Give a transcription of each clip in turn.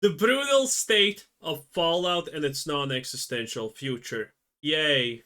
The brutal state of Fallout and its non-existential future. Yay.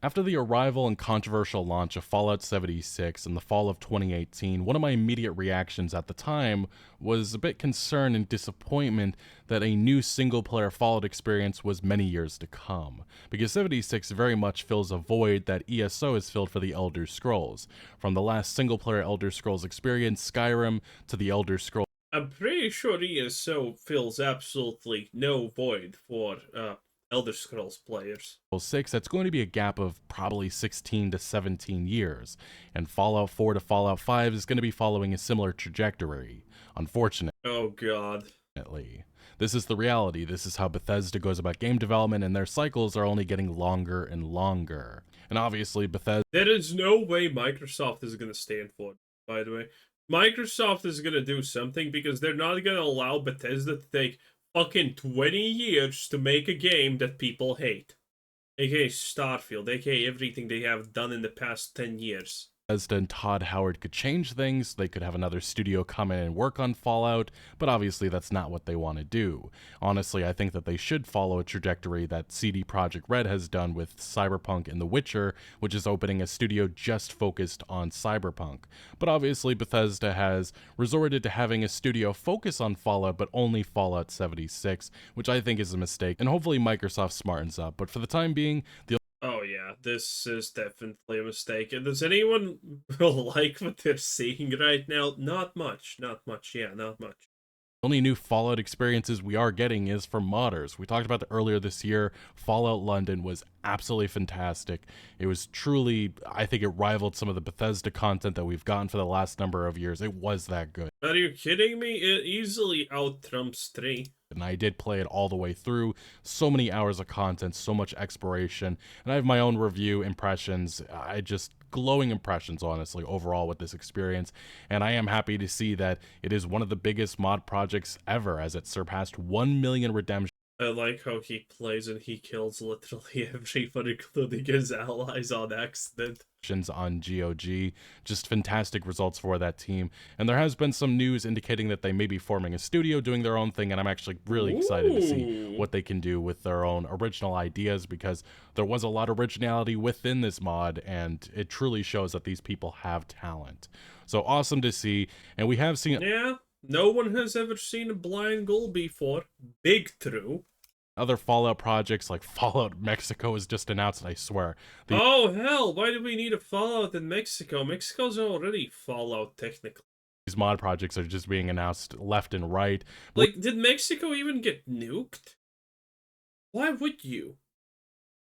After the arrival and controversial launch of Fallout 76 in the fall of 2018, one of my immediate reactions at the time was a bit concern and disappointment that a new single-player Fallout experience was many years to come, because 76 very much fills a void that ESO has filled for the Elder Scrolls. From the last single-player Elder Scrolls experience, Skyrim, to the Elder Scrolls I'm pretty sure ESO fills absolutely no void for Elder Scrolls players. 6, that's going to be a gap of probably 16 to 17 years, and Fallout 4 to Fallout 5 is going to be following a similar trajectory. Unfortunately, Oh god. this is the reality. This is how Bethesda goes about game development, and their cycles are only getting longer and longer. And obviously, Bethesda... There is no way Microsoft is going to stand for it, by the way. Microsoft is going to do something because they're not going to allow Bethesda to take fucking 20 years to make a game that people hate. AKA Starfield, AKA everything they have done in the past 10 years. Bethesda and Todd Howard could change things, they could have another studio come in and work on Fallout, but obviously that's not what they want to do. Honestly, I think that they should follow a trajectory that CD Projekt Red has done with Cyberpunk and The Witcher, which is opening a studio just focused on Cyberpunk. But obviously Bethesda has resorted to having a studio focus on Fallout, but only Fallout 76, which I think is a mistake, and hopefully Microsoft smartens up. But for the time being, the Oh yeah, this is definitely a mistake. And does anyone like what they're seeing right now? Not much, yeah, not much. only new Fallout experiences we are getting is from modders. We talked about that earlier this year. Fallout London was absolutely fantastic. It was truly, I think it rivaled some of the Bethesda content that we've gotten for the last number of years. It was that good. Are you kidding me? It easily out-trumps 3. And I did play it all the way through. So many hours of content, so much exploration. And I have my own review impressions. Glowing impressions, honestly, overall with this experience. And I am happy to see that it is one of the biggest mod projects ever, as it surpassed 1 million redemptions. I like how he plays and he kills literally everyone, including his allies, on accident. On GOG. Just fantastic results for that team. And there has been some news indicating that they may be forming a studio, doing their own thing, and I'm actually really excited to see what they can do with their own original ideas, because there was a lot of originality within this mod, and it truly shows that these people have talent. So awesome to see, and we have seen... Yeah, no one has ever seen a blind goal before. Big true. Other Fallout projects like Fallout Mexico was just announced, I swear. Oh hell, why do we need a Fallout in Mexico? Mexico's already Fallout, technically. These mod projects are just being announced left and right. Like, did Mexico even get nuked? Why would you?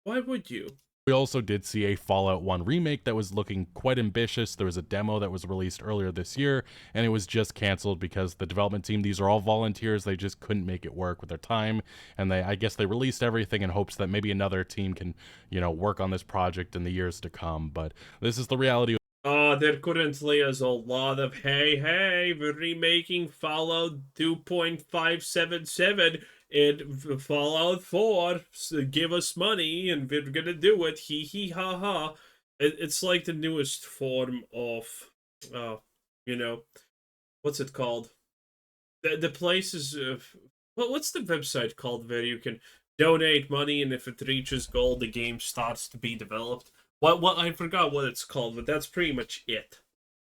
Why would you? We also did see a Fallout 1 remake that was looking quite ambitious. There was a demo that was released earlier this year, and it was just canceled because the development team, these are all volunteers, they just couldn't make it work with their time, and I guess they released everything in hopes that maybe another team can, work on this project in the years to come. But this is the reality. There currently is a lot of, hey, we're remaking Fallout 2.577 and Fallout 4, so give us money and we're gonna do it, hee hee ha ha. It's like the newest form of, what's it called? The places of, what's the website called where you can donate money and if it reaches gold, the game starts to be developed? What I forgot what it's called, but that's pretty much it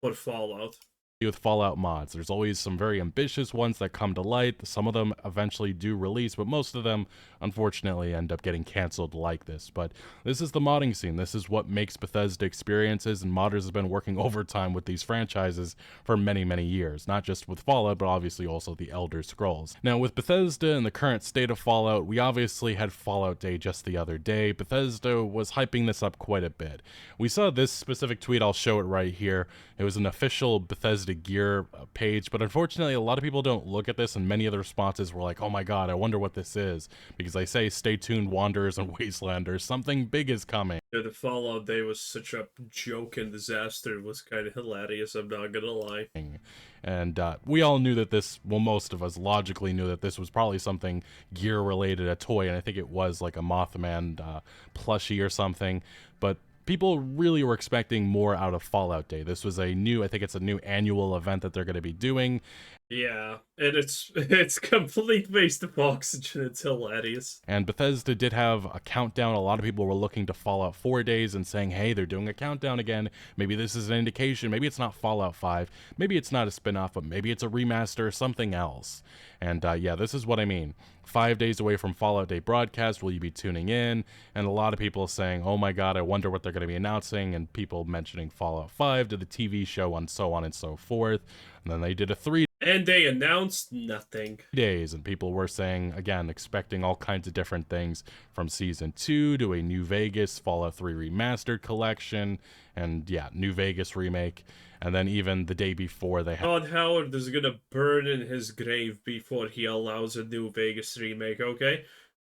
for Fallout. With Fallout mods, there's always some very ambitious ones that come to light. Some of them eventually do release, but most of them unfortunately end up getting canceled like this. But this is the modding scene. This is what makes Bethesda experiences, and modders have been working overtime with these franchises for many years, not just with Fallout, but obviously also the Elder Scrolls. Now with Bethesda and the current state of Fallout, we obviously had Fallout Day just the other day. Bethesda was hyping this up quite a bit. We saw this specific tweet, I'll show it right here. It was an official Bethesda gear page, but unfortunately a lot of people don't look at this, and many of the responses were like, oh my god, I wonder what this is, because they say stay tuned, Wanderers and Wastelanders, something big is coming. Yeah, the Fallout Day was such a joke and disaster. It was kind of hilarious, I'm not gonna lie. And we all knew that this, well, most of us logically knew that this was probably something gear related, a toy, and I think it was like a Mothman plushie or something, but people really were expecting more out of Fallout Day. This was I think it's a new annual event that they're going to be doing. Yeah, and it's complete waste of oxygen. It's hilarious. And Bethesda did have a countdown. A lot of people were looking to Fallout 4 days and saying, hey, they're doing a countdown again. Maybe this is an indication. Maybe it's not Fallout 5. Maybe it's not a spin-off, but maybe it's a remaster or something else. And yeah, this is what I mean. 5 days away from Fallout Day broadcast, will you be tuning in? And a lot of people saying, oh my god, I wonder what they're going to be announcing, and people mentioning Fallout 5 to the TV show and so on and so forth. And then they did a 3 And they announced nothing. days, and people were saying, again, expecting all kinds of different things, from season 2 to a New Vegas Fallout 3 remastered collection, and yeah, New Vegas remake. And then even the day before, they had Todd Howard is gonna burn in his grave before he allows a New Vegas remake, okay?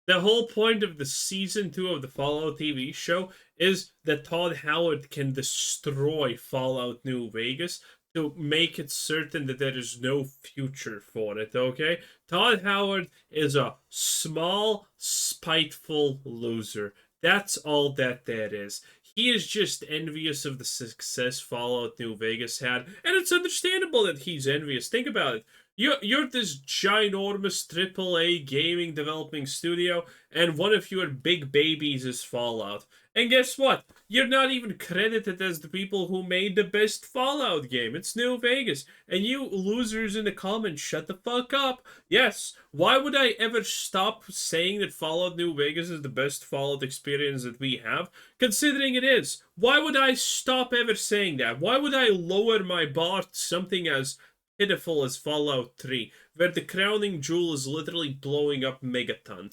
The whole point of the season 2 of the Fallout TV show is that Todd Howard can destroy Fallout New Vegas to make it certain that there is no future for it, okay? Todd Howard is a small, spiteful loser. That's all that is. He is just envious of the success Fallout New Vegas had, and it's understandable that he's envious. Think about it. You're this ginormous AAA gaming developing studio, and one of your big babies is Fallout. And guess what? You're not even credited as the people who made the best Fallout game. It's New Vegas. And you losers in the comments, shut the fuck up. Yes, why would I ever stop saying that Fallout New Vegas is the best Fallout experience that we have? Considering it is. Why would I stop ever saying that? Why would I lower my bar to something as pitiful as Fallout 3, where the crowning jewel is literally blowing up Megaton?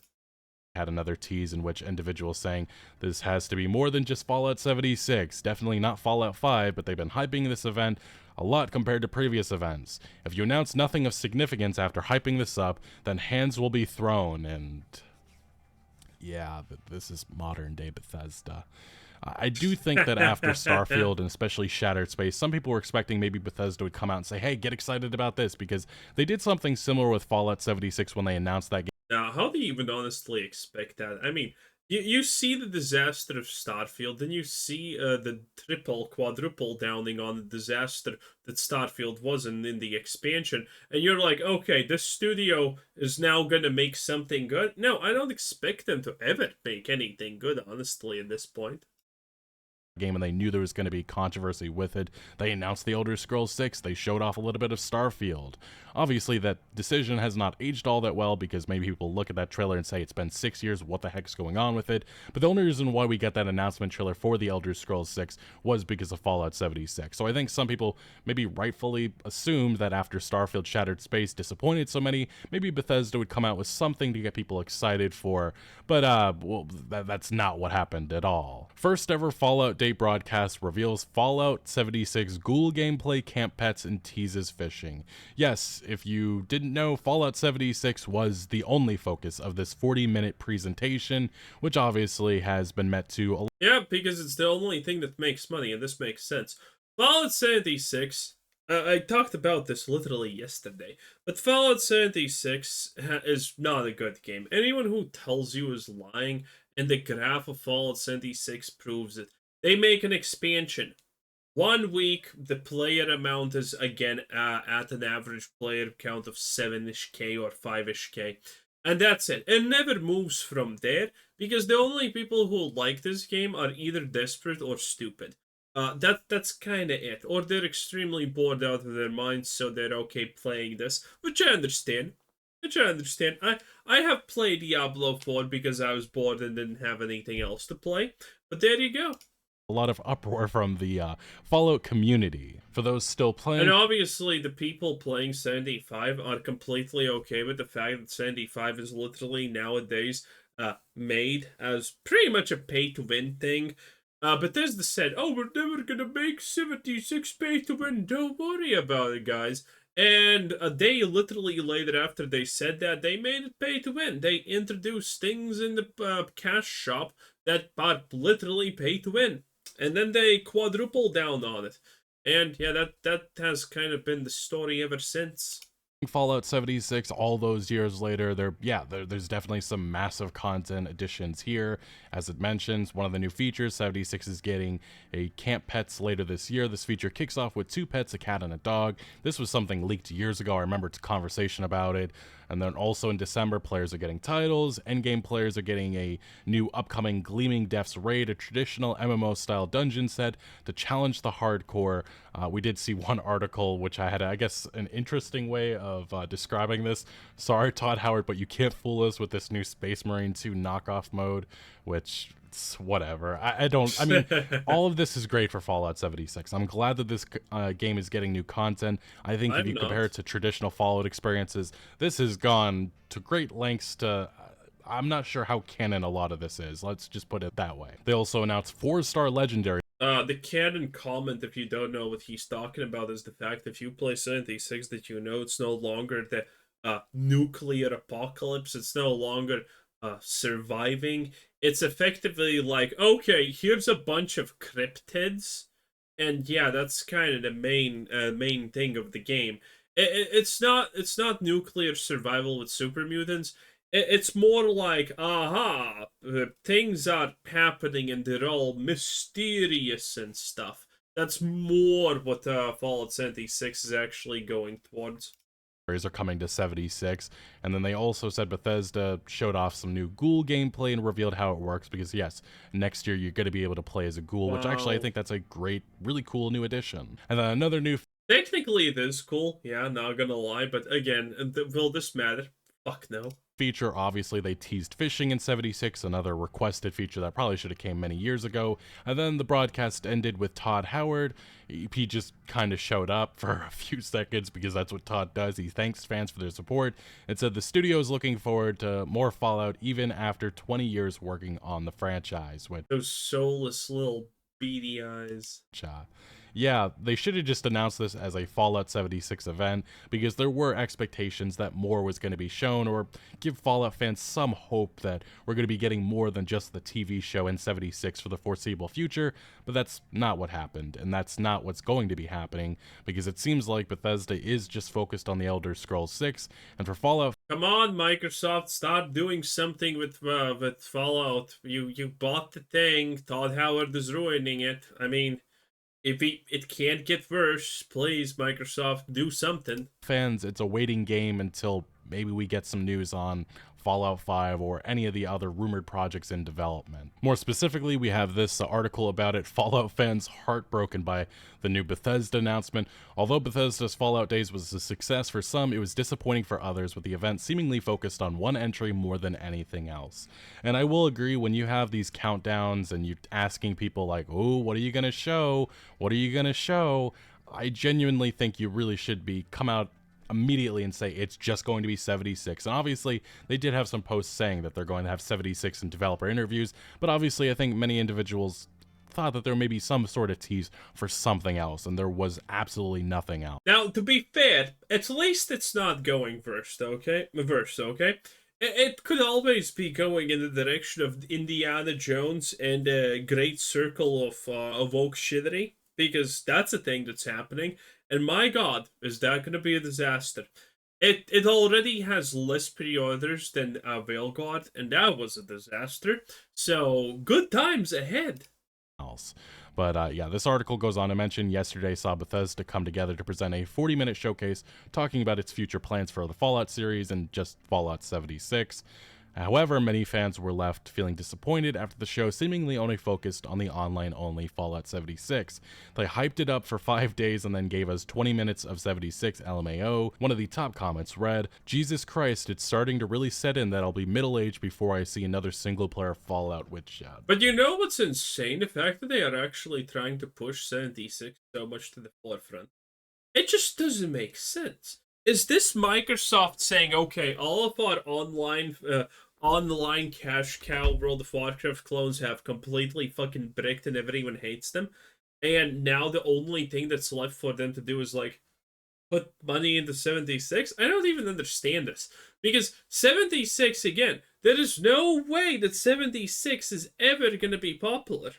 another tease in which individuals saying this has to be more than just Fallout 76, definitely not Fallout 5, but they've been hyping this event a lot compared to previous events. If you announce nothing of significance after hyping this up, then hands will be thrown, and yeah, this is modern day Bethesda. I do think that after Starfield and especially Shattered Space, some people were expecting maybe Bethesda would come out and say, hey, get excited about this, because they did something similar with Fallout 76 when they announced that game. Now, how do you even honestly expect that? I mean, you see the disaster of Starfield, then you see the quadruple downing on the disaster that Starfield was in the expansion, and you're like, okay, this studio is now gonna make something good. No, I don't expect them to ever make anything good, honestly, at this point. Game, and they knew there was going to be controversy with it. They announced the Elder Scrolls 6. They showed off a little bit of Starfield. Obviously, that decision has not aged all that well, because maybe people look at that trailer and say it's been 6 years, what the heck's going on with it? But the only reason why we get that announcement trailer for the Elder Scrolls 6 was because of Fallout 76. So I think some people maybe rightfully assumed that after Starfield Shattered Space disappointed so many, maybe Bethesda would come out with something to get people excited for. But well, that's not what happened at all. First ever Fallout Day broadcast reveals Fallout 76 ghoul gameplay, camp pets, and teases fishing. Yes, if you didn't know, Fallout 76 was the only focus of this 40-minute presentation, which obviously has been met to... Yeah, because it's the only thing that makes money, and this makes sense. Fallout 76, I talked about this literally yesterday, but Fallout 76 is not a good game. Anyone who tells you is lying, and the graph of Fallout 76 proves it. They make an expansion. 1 week, the player amount is again at an average player count of 7-ish K or 5-ish K. And that's it. It never moves from there, because the only people who like this game are either desperate or stupid. That's kind of it. Or they're extremely bored out of their minds, so they're okay playing this, which I understand. I have played Diablo 4 because I was bored and didn't have anything else to play. But there you go. A lot of uproar from the Fallout community. For those still playing... And obviously the people playing 75 are completely okay with the fact that 75 is literally nowadays made as pretty much a pay-to-win thing. Bethesda said, oh, we're never gonna make 76 pay-to-win, don't worry about it, guys. And a day literally later after they said that, they made it pay-to-win. They introduced things in the cash shop that are literally pay-to-win. And then they quadruple down on it. And yeah, that has kind of been the story ever since. Fallout 76 all those years later, there's definitely some massive content additions here. As it mentions, one of the new features, 76 is getting a camp pets later this year. This feature kicks off with 2 pets, a cat and a dog. This was something leaked years ago. I remember a conversation about it. And then also in December, players are getting titles. Endgame players are getting a new upcoming Gleaming Depths raid, a traditional MMO-style dungeon set to challenge the hardcore. We did see one article, which I had, I guess, an interesting way of describing this. Sorry, Todd Howard, but you can't fool us with this new Space Marine 2 knockoff mode, which... whatever. I mean, all of this is great for Fallout 76. I'm glad that this game is getting new content. I think if you compare it to traditional Fallout experiences, this has gone to great lengths to... I'm not sure how canon a lot of this is. Let's just put it that way. They also announced 4-star legendary. The canon comment, if you don't know what he's talking about, is the fact if you play 76 that you know it's no longer the nuclear apocalypse, it's no longer surviving. It's effectively like, okay, here's a bunch of cryptids, and yeah, that's kind of the main thing of the game. It's not nuclear survival with super mutants. It's more like, things are happening and they're all mysterious and stuff. That's more what Fallout 76 is actually going towards. Are coming to 76, and then they also said Bethesda showed off some new ghoul gameplay and revealed how it works, because yes, next year you're going to be able to play as a ghoul, which actually I think that's a great, really cool new addition. And then another new... Technically it is cool, yeah, not gonna lie, but again, will this matter? Fuck no. Feature, obviously they teased fishing in 76, another requested feature that probably should have came many years ago. And then the broadcast ended with Todd Howard. He just kind of showed up for a few seconds because that's what Todd does. He thanks fans for their support and said the studio is looking forward to more Fallout even after 20 years working on the franchise. With those soulless little beady eyes. Yeah, they should have just announced this as a Fallout 76 event, because there were expectations that more was going to be shown, or give Fallout fans some hope that we're going to be getting more than just the TV show in 76 for the foreseeable future, but that's not what happened, and that's not what's going to be happening, because it seems like Bethesda is just focused on the Elder Scrolls 6, and for Fallout... Come on, Microsoft, start doing something with Fallout. You bought the thing, Todd Howard is ruining it. I mean... If it can't get worse, please, Microsoft, do something. Fans, it's a waiting game until maybe we get some news on Fallout 5 or any of the other rumored projects in development. More specifically, we have this article about it, Fallout fans heartbroken by the new Bethesda announcement. Although Bethesda's Fallout Days was a success for some, it was disappointing for others, with the event seemingly focused on one entry more than anything else. And I will agree, when you have these countdowns and you're asking people like, oh, what are you gonna show? What are you gonna show? I genuinely think you really should come out immediately and say it's just going to be 76. And obviously they did have some posts saying that they're going to have 76 in developer interviews, but obviously I think many individuals thought that there may be some sort of tease for something else, and there was absolutely nothing else. Now, to be fair, at least it's not going versed, okay? It could always be going in the direction of Indiana Jones and a great circle of oak shittery, because that's a thing that's happening. And my god, is that going to be a disaster. It already has less pre-orders than Veilguard, and that was a disaster. So, good times ahead. But yeah, this article goes on to mention yesterday saw Bethesda come together to present a 40-minute showcase talking about its future plans for the Fallout series and just Fallout 76. However, many fans were left feeling disappointed after the show seemingly only focused on the online-only Fallout 76. They hyped it up for 5 days and then gave us 20 minutes of 76 LMAO. One of the top comments read, "Jesus Christ, it's starting to really set in that I'll be middle-aged before I see another single-player Fallout with..." But you know what's insane? The fact that they are actually trying to push 76 so much to the forefront. It just doesn't make sense. Is this Microsoft saying, okay, all of our online cash cow World of Warcraft clones have completely fucking bricked and everyone hates them, and now the only thing that's left for them to do is, like, put money into 76? I don't even understand this. Because 76, again, there is no way that 76 is ever going to be popular.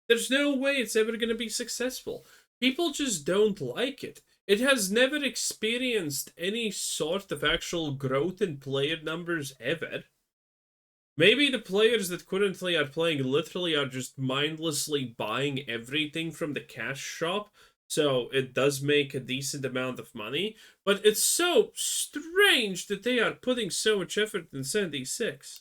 There's no way it's ever going to be successful. People just don't like it. it has never experienced any sort of actual growth in player numbers ever. Maybe the players that currently are playing literally are just mindlessly buying everything from the cash shop, so it does make a decent amount of money, but it's so strange that they are putting so much effort in 76.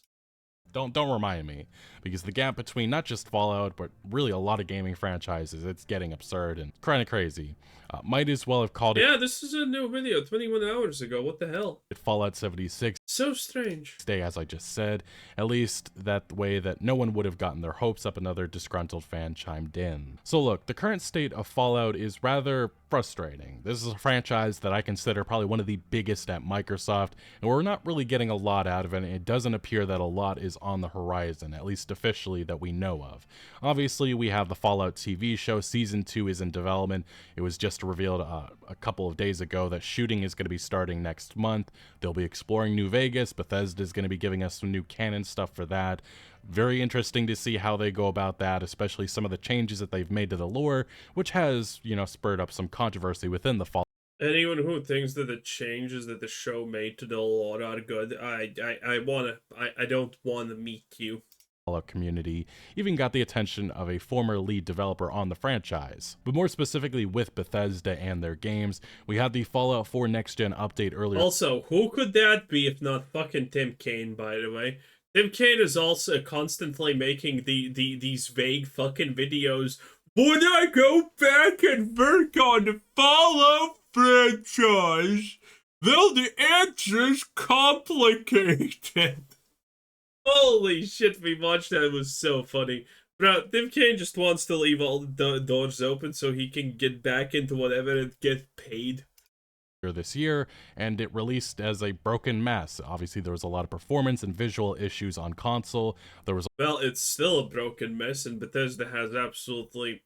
Don't remind me, because the gap between not just Fallout but really a lot of gaming franchises, it's getting absurd and kind of crazy. Might as well have called it Yeah, this is a new video 21 hours ago. What the hell? Fallout 76 So strange. Day, as I just said, at least that way that no one would have gotten their hopes up. Another disgruntled fan chimed in. So look, the current state of Fallout is rather frustrating. This is a franchise that I consider probably one of the biggest at Microsoft, and we're not really getting a lot out of it, and it doesn't appear that a lot is on the horizon, at least officially that we know of. Obviously, we have the Fallout TV show. Season 2 is in development. It was just revealed a couple of days ago that shooting is going to be starting next month. They'll be exploring New Vegas. Bethesda is going to be giving us some new canon stuff for that. Very interesting to see how they go about that, especially some of the changes that they've made to the lore, which has, spurred up some controversy within the Fallout. Anyone who thinks that the changes that the show made to the lore are good, I don't wanna meet you. Fallout community even got the attention of a former lead developer on the franchise. But more specifically with Bethesda and their games, we had the Fallout 4 Next Gen update earlier. Also, who could that be if not fucking Tim Kaine, by the way? Tim Kaine is also constantly making these vague fucking videos. Would I go back and work on the Fallout franchise? Well, the answer's complicated. Holy shit, we watched that. It was so funny. Bro, Tim Kaine just wants to leave all the doors open so he can get back into whatever and get paid. This year, and it released as a broken mess. Obviously, there was a lot of performance and visual issues on console. Well, it's still a broken mess, and Bethesda has absolutely...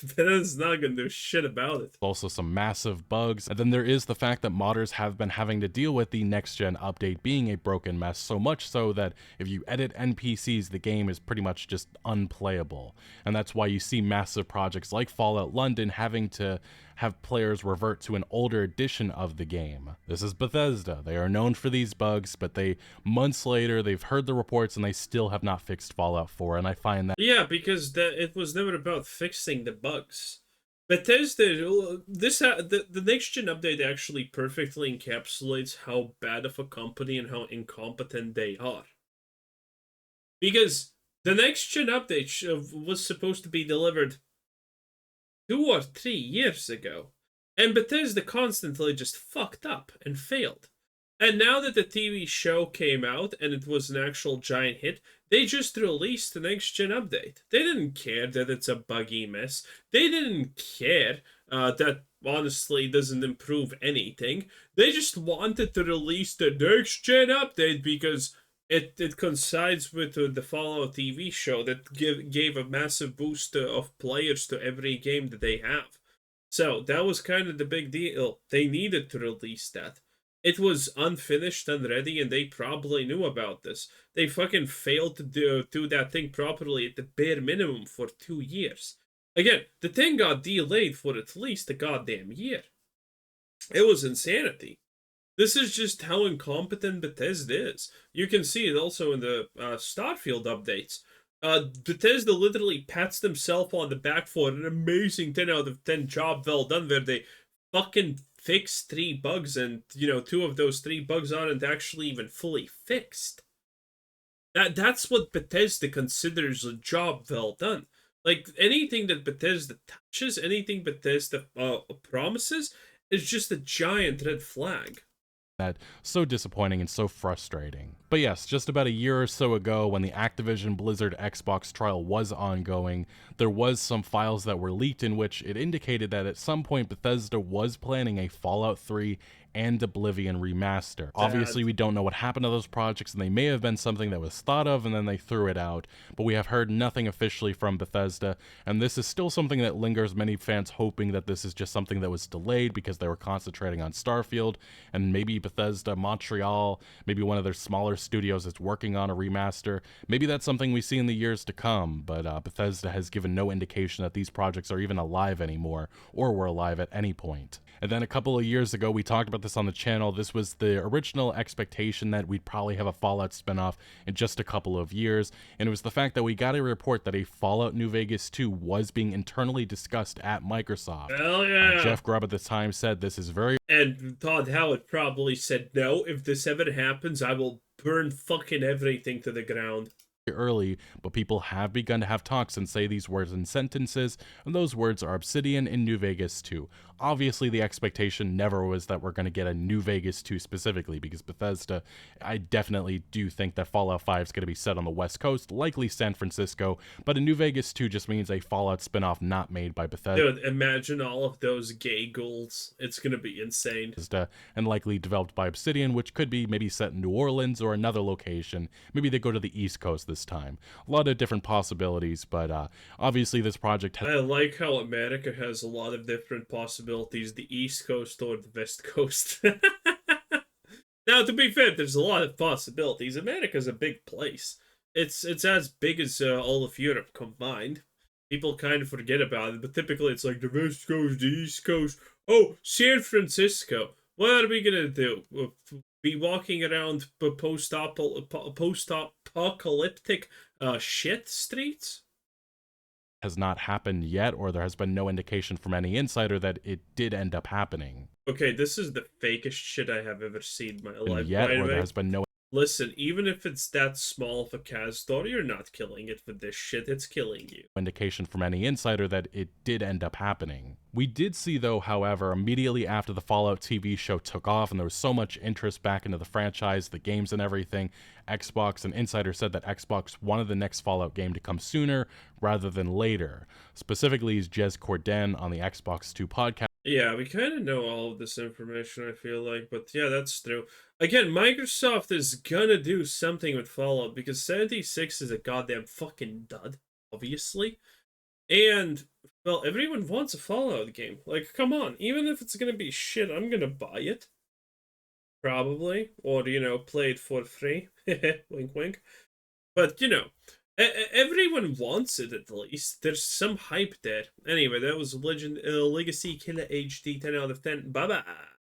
Bethesda's not gonna do shit about it. Also some massive bugs, and then there is the fact that modders have been having to deal with the next gen update being a broken mess, so much so that if you edit NPCs, the game is pretty much just unplayable. And that's why you see massive projects like Fallout London having to have players revert to an older edition of the game. This is Bethesda. They are known for these bugs, but months later, they've heard the reports and they still have not fixed Fallout 4, and I find that... Yeah, because it was never about fixing the bugs. Bethesda, the next-gen update actually perfectly encapsulates how bad of a company and how incompetent they are. Because the next-gen update was supposed to be delivered 2 or 3 years ago, and Bethesda constantly just fucked up and failed. And now that the TV show came out and it was an actual giant hit, they just released the next-gen update. They didn't care that it's a buggy mess. They didn't care that honestly doesn't improve anything. They just wanted to release the next-gen update because it coincides with the Fallout TV show that gave a massive boost of players to every game that they have. So that was kind of the big deal. They needed to release that. It was unfinished, unready, and they probably knew about this. They fucking failed to do that thing properly at the bare minimum for 2 years. Again, the thing got delayed for at least a goddamn year. It was insanity. This is just how incompetent Bethesda is. You can see it also in the Starfield updates. Bethesda literally pats themselves on the back for an amazing 10 out of 10 job well done, where they fucking fixed 3 bugs, and 2 of those 3 bugs aren't actually even fully fixed. That's what Bethesda considers a job well done. Like, anything that Bethesda touches, anything Bethesda promises, is just a giant red flag. That so disappointing and so frustrating. But yes, just about a year or so ago, when the Activision Blizzard Xbox trial was ongoing, there was some files that were leaked in which it indicated that at some point Bethesda was planning a Fallout 3 and Oblivion Remaster. Obviously, we don't know what happened to those projects, and they may have been something that was thought of and then they threw it out, but we have heard nothing officially from Bethesda, and this is still something that lingers, many fans hoping that this is just something that was delayed because they were concentrating on Starfield, and maybe Bethesda, Montreal, maybe one of their smaller studios is working on a remaster. Maybe that's something we see in the years to come, but Bethesda has given no indication that these projects are even alive anymore, or were alive at any point. And then a couple of years ago, we talked about this on the channel. This was the original expectation that we'd probably have a Fallout spinoff in just a couple of years, and it was the fact that we got a report that a Fallout New Vegas 2 was being internally discussed at Microsoft. Hell yeah. Jeff Grubb at the time said this is very... And Todd Howard probably said, no, if this ever happens, I will burn fucking everything to the ground. Early, but people have begun to have talks and say these words in sentences, and those words are Obsidian in New Vegas 2. Obviously, the expectation never was that we're going to get a New Vegas 2 specifically, because Bethesda, I definitely do think that Fallout 5 is going to be set on the West Coast, likely San Francisco, but a New Vegas 2 just means a Fallout spinoff not made by Bethesda. Dude, imagine all of those gay ghouls. It's going to be insane. And likely developed by Obsidian, which could be maybe set in New Orleans or another location. Maybe they go to the East Coast this time. A lot of different possibilities, but obviously this project has... I like how America has a lot of different possibilities, the East Coast or the West Coast. Now, to be fair, there's a lot of possibilities. America's a big place. It's as big as all of Europe combined. People kind of forget about it, but typically it's like the West Coast, the East Coast. Oh, San Francisco. What are we gonna do? Be walking around post-apocalyptic shit streets? Has not happened yet, or there has been no indication from any insider that it did end up happening. Okay, this is the fakest shit I have ever seen in my life. Yet, or there has been no... Listen, even if it's that small of a Kaz story, you're not killing it for this shit. It's killing you. Indication from any insider that it did end up happening. We did see, though, however, immediately after the Fallout TV show took off and there was so much interest back into the franchise, the games and everything, Xbox and Insider said that Xbox wanted the next Fallout game to come sooner rather than later. Specifically, is Jez Corden on the Xbox 2 podcast. Yeah, we kind of know all of this information, I feel like, but yeah, that's true. Again, Microsoft is gonna do something with Fallout, because 76 is a goddamn fucking dud, obviously. And, well, everyone wants a Fallout game. Like, come on, even if it's gonna be shit, I'm gonna buy it. Probably. Or, you know, play it for free. Wink, wink. But, you know, everyone wants it, at least. There's some hype there. Anyway, that was Legacy Killer HD 10 out of 10. Bye-bye.